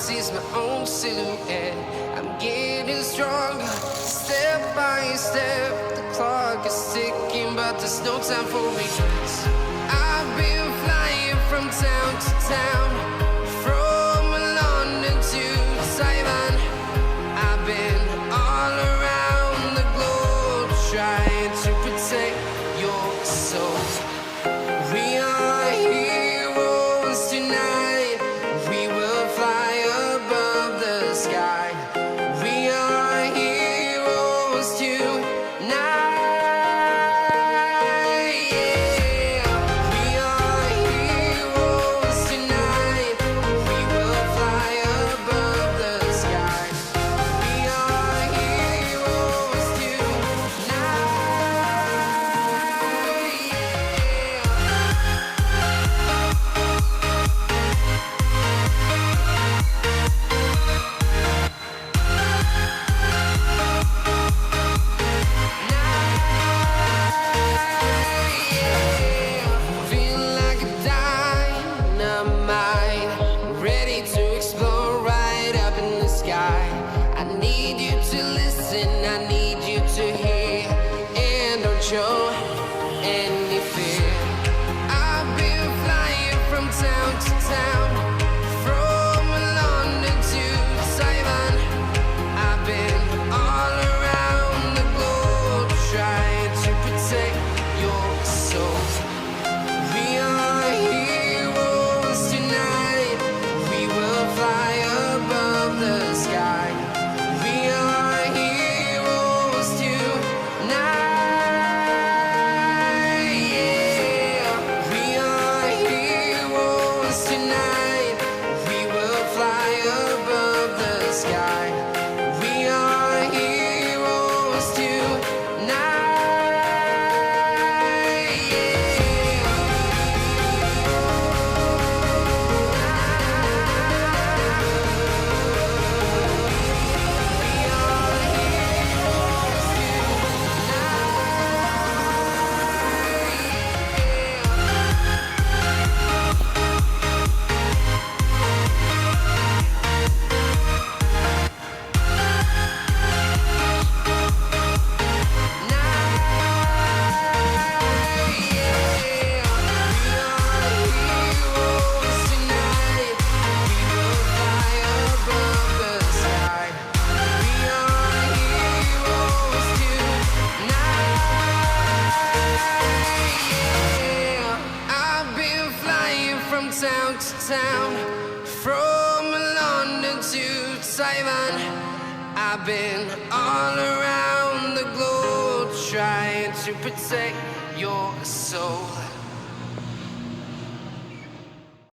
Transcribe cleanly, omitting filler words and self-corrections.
sees my own silhouette. I'm getting stronger, step by step. The clock is ticking, but there's no time for regrets. I've been flying from town to town, from London to Taiwan. I've been all around the globe, trying to protect your soul. We are heroes tonight. We will fly above the sky. We are heroes tonight. Yeah. We are heroes tonight. We will fly above the sky. We are heroes tonight. Feel like a dynamite, ready to explode right up in the sky. I need you to listen, I need you to hear, and don't show any fear. I've been flying from town to town, from London to Taiwan. I've been all around the globe, trying to protect your soul. We are heroes tonight. We will fly above the sky. We are heroes tonight. Yeah. We are heroes tonight. We will fly above the sky. We are heroes tonight. Town to town, from London to Taiwan. I've been all around the globe, trying to protect your soul.